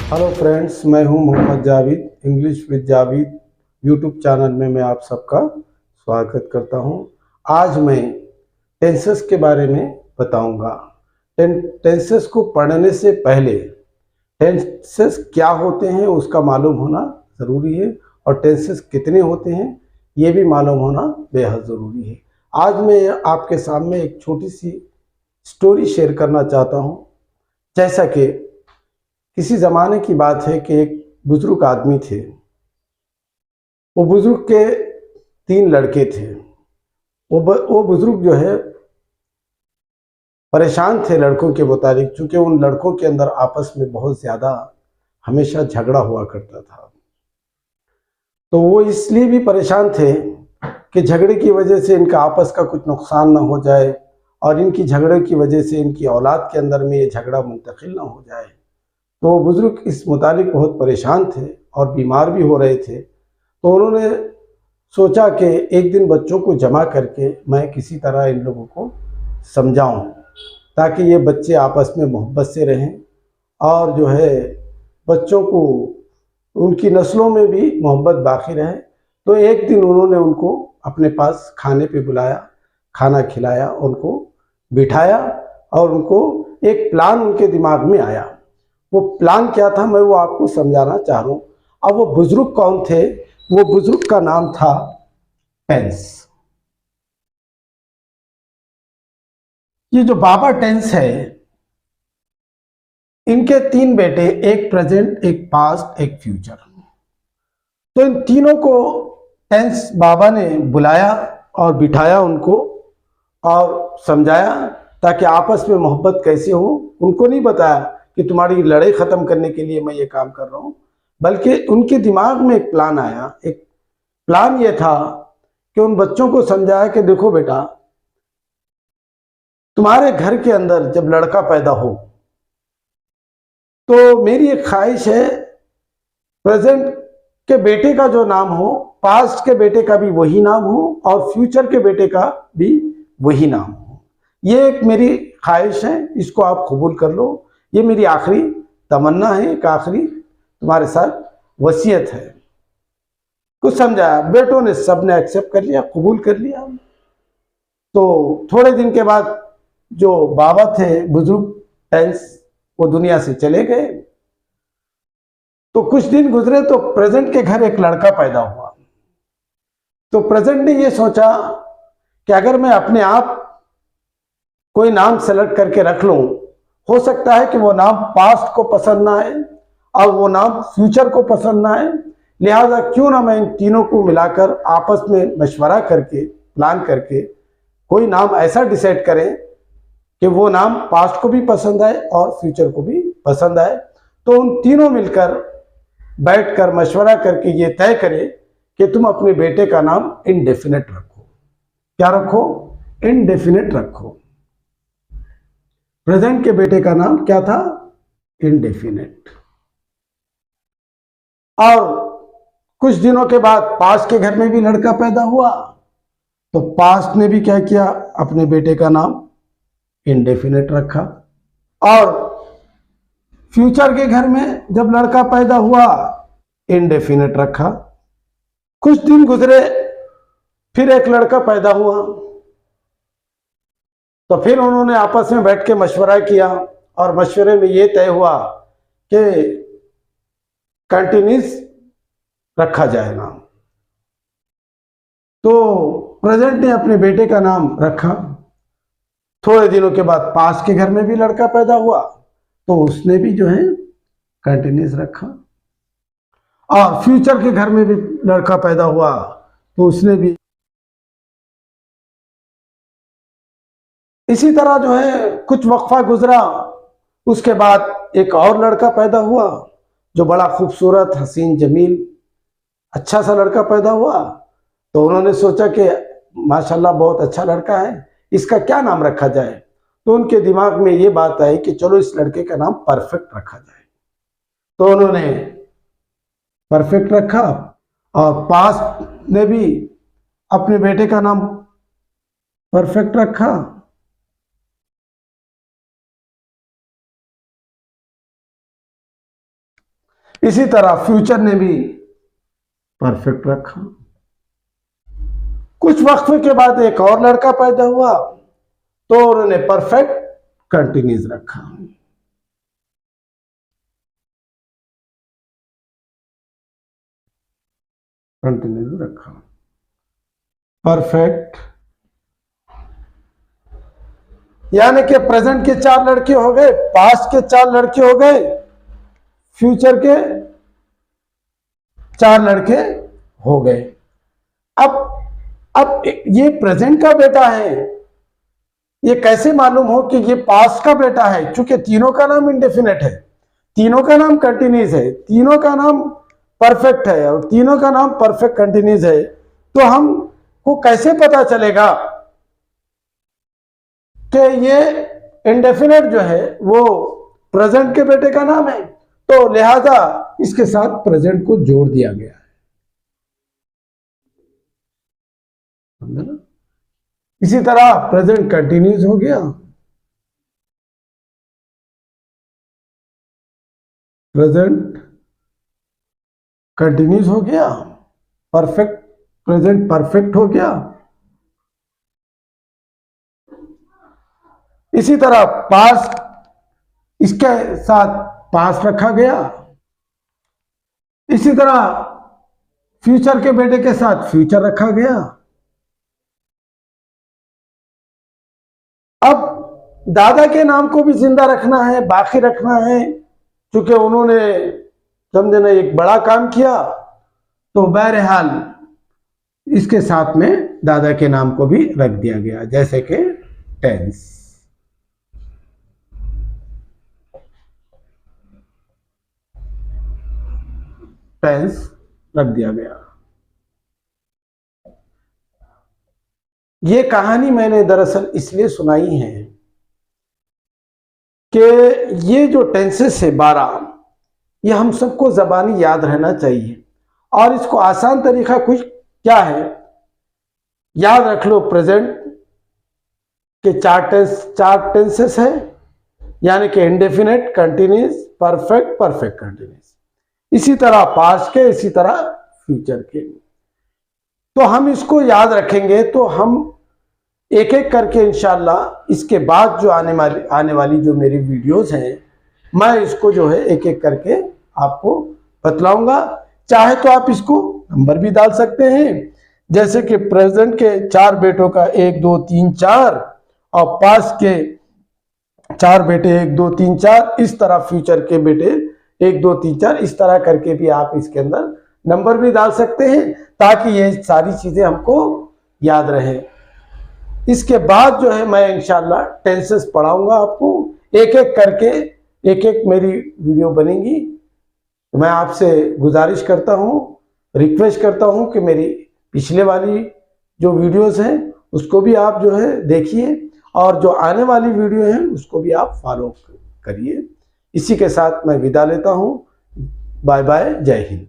Hello friends, मैं हूं Mohammad Javed. English with Javed YouTube channel में मैं आप सबका स्वागत करता हूं। आज मैं टेंसेस के बारे में बताऊंगा। टेंसेस को पढ़ने से पहले टेंसेस क्या होते हैं उसका मालूम होना ज़रूरी है, और टेंसेस कितने होते हैं ये भी मालूम होना बेहद ज़रूरी है। आज मैं आपके सामने एक छोटी सी स्टोरी शेयर करना चाहता हूं। जैसा कि किसी ज़माने की बात है कि एक बुजुर्ग आदमी थे। वो बुजुर्ग के 3 लड़के थे। वो बुजुर्ग जो है परेशान थे लड़कों के मुताबिक, क्योंकि उन लड़कों के अंदर आपस में बहुत ज़्यादा हमेशा झगड़ा हुआ करता था। तो वो इसलिए भी परेशान थे कि झगड़े की वजह से इनका आपस का कुछ नुकसान ना हो जाए, और इनकी झगड़े की वजह से इनकी औलाद के अंदर में ये झगड़ा मुंतकिल ना हो जाए। तो वो बुजुर्ग इस मुतालिक बहुत परेशान थे और बीमार भी हो रहे थे। तो उन्होंने सोचा कि एक दिन बच्चों को जमा करके मैं किसी तरह इन लोगों को समझाऊं, ताकि ये बच्चे आपस में मोहब्बत से रहें, और जो है बच्चों को उनकी नस्लों में भी मोहब्बत बाकी रहे। तो एक दिन उन्होंने उनको अपने पास खाने पे बुलाया, खाना खिलाया, उनको बिठाया, और उनको एक प्लान उनके दिमाग में आया। वो प्लान क्या था मैं वो आपको समझाना चाह रहा हूँ। अब वो बुजुर्ग कौन थे? वो बुजुर्ग का नाम था टेंस। ये जो बाबा टेंस है, इनके 3 बेटे, एक प्रेजेंट, एक पास्ट, एक फ्यूचर। तो इन तीनों को टेंस बाबा ने बुलाया और बिठाया उनको, और समझाया ताकि आपस में मोहब्बत कैसे हो। उनको नहीं बताया कि तुम्हारी लड़ाई ख़त्म करने के लिए मैं ये काम कर रहा हूँ, बल्कि उनके दिमाग में एक प्लान आया। एक प्लान ये था कि उन बच्चों को समझाया कि देखो बेटा, तुम्हारे घर के अंदर जब लड़का पैदा हो तो मेरी एक ख्वाहिश है, प्रेजेंट के बेटे का जो नाम हो, पास्ट के बेटे का भी वही नाम हो, और फ्यूचर के बेटे का भी वही नाम हो। ये एक मेरी ख्वाहिश है, इसको आप कबूल कर लो। ये मेरी आखिरी तमन्ना है, एक आखिरी तुम्हारे साथ वसीयत है। कुछ समझाया, बेटों ने सबने एक्सेप्ट कर लिया, कबूल कर लिया। तो थोड़े दिन के बाद जो बाबा थे बुजुर्ग टेंस, वो दुनिया से चले गए। तो कुछ दिन गुजरे तो प्रेजेंट के घर एक लड़का पैदा हुआ। तो प्रेजेंट ने ये सोचा कि अगर मैं अपने आप कोई नाम सेलेक्ट करके रख लूं, हो सकता है कि वो नाम पास्ट को पसंद ना आए और वो नाम फ्यूचर को पसंद ना आए। लिहाजा क्यों ना मैं इन तीनों को मिलाकर आपस में मशवरा करके, प्लान करके कोई नाम ऐसा डिसाइड करें कि वो नाम पास्ट को भी पसंद आए और फ्यूचर को भी पसंद आए। तो उन तीनों मिलकर बैठकर मशवरा करके ये तय करें कि तुम अपने बेटे का नाम इनडेफिनेट रखो। क्या रखो? इनडेफिनेट रखो। प्रेजेंट के बेटे का नाम क्या था? इनडेफिनेट। और कुछ दिनों के बाद पास्ट के घर में भी लड़का पैदा हुआ। तो पास्ट ने भी क्या किया? अपने बेटे का नाम इनडेफिनेट रखा। और फ्यूचर के घर में जब लड़का पैदा हुआ, इनडेफिनेट रखा। कुछ दिन गुजरे, फिर एक लड़का पैदा हुआ। तो फिर उन्होंने आपस में बैठ के मशवरा किया, और मशवरे में ये तय हुआ कि कंटिन्यूस रखा जाए नाम। तो प्रेजेंट ने अपने बेटे का नाम रखा। थोड़े दिनों के बाद पास के घर में भी लड़का पैदा हुआ, तो उसने भी जो है कंटिन्यूस रखा। और फ्यूचर के घर में भी लड़का पैदा हुआ, तो उसने भी इसी तरह जो है कुछ वक्फा गुजरा। उसके बाद एक और लड़का पैदा हुआ, जो बड़ा खूबसूरत, हसीन, जमील, अच्छा सा लड़का पैदा हुआ। तो उन्होंने सोचा कि माशाल्लाह बहुत अच्छा लड़का है, इसका क्या नाम रखा जाए। तो उनके दिमाग में ये बात आई कि चलो इस लड़के का नाम परफेक्ट रखा जाए। तो उन्होंने परफेक्ट रखा, और पास ने भी अपने बेटे का नाम परफेक्ट रखा। इसी तरह फ्यूचर ने भी परफेक्ट रखा। कुछ वक्त के बाद एक और लड़का पैदा हुआ तो उन्होंने परफेक्ट कंटिन्यूस रखा। कंटिन्यूस रखा, परफेक्ट, यानी कि प्रेजेंट के 4 लड़के हो गए, पास्ट के 4 लड़के हो गए, फ्यूचर के 4 लड़के हो गए। अब ये प्रेजेंट का बेटा है, ये कैसे मालूम हो कि ये पास्ट का बेटा है? क्योंकि तीनों का नाम इंडेफिनेट है, तीनों का नाम कंटिन्यूस है, तीनों का नाम परफेक्ट है और तीनों का नाम परफेक्ट कंटिन्यूस है, तो हमको कैसे पता चलेगा कि ये इंडेफिनेट जो है वो प्रेजेंट के बेटे का नाम है? तो लिहाजा इसके साथ प्रेजेंट को जोड़ दिया गया है। समझे ना? इसी तरह प्रेजेंट कंटिन्यूस हो गया, प्रेजेंट कंटिन्यूस हो गया, परफेक्ट, प्रेजेंट परफेक्ट हो गया। इसी तरह पास्ट, इसके साथ पास्ट रखा गया। इसी तरह फ्यूचर के बेटे के साथ फ्यूचर रखा गया। अब दादा के नाम को भी जिंदा रखना है, बाकी रखना है, क्योंकि उन्होंने समझे ना एक बड़ा काम किया, तो बहरहाल इसके साथ में दादा के नाम को भी रख दिया गया, जैसे कि टेंस। टेंस रख दिया गया। ये कहानी मैंने दरअसल इसलिए सुनाई है कि ये जो टेंसेस है 12, ये हम सबको ज़बानी याद रहना चाहिए। और इसको आसान तरीका कुछ क्या है, याद रख लो, प्रेजेंट के 4 टेंसेस है, यानी कि indefinite, continuous, perfect, perfect continuous. इसी तरह पास्ट के, इसी तरह फ्यूचर के। तो हम इसको याद रखेंगे तो हम एक एक करके इंशाल्लाह इसके बाद जो आने वाली जो मेरी वीडियोस हैं, मैं इसको जो है एक एक करके आपको बतलाऊंगा। चाहे तो आप इसको नंबर भी डाल सकते हैं, जैसे कि प्रेजेंट के 4 बेटों का 1 2 3 4 और पास्ट के 4 बेटे 1 2 3 4, इस तरह फ्यूचर के बेटे 1 2 3 4, इस तरह करके भी आप इसके अंदर नंबर भी डाल सकते हैं, ताकि ये सारी चीजें हमको याद रहे। इसके बाद जो है मैं इंशाल्लाह टेंसेस पढ़ाऊंगा आपको, एक एक करके एक एक मेरी वीडियो बनेगी। मैं आपसे गुजारिश करता हूं, रिक्वेस्ट करता हूं कि मेरी पिछले वाली जो वीडियोस हैं उसको भी आप जो है देखिए, और जो आने वाली वीडियो है उसको भी आप फॉलो करिए। इसी के साथ मैं विदा लेता हूं। बाय बाय, जय हिंद।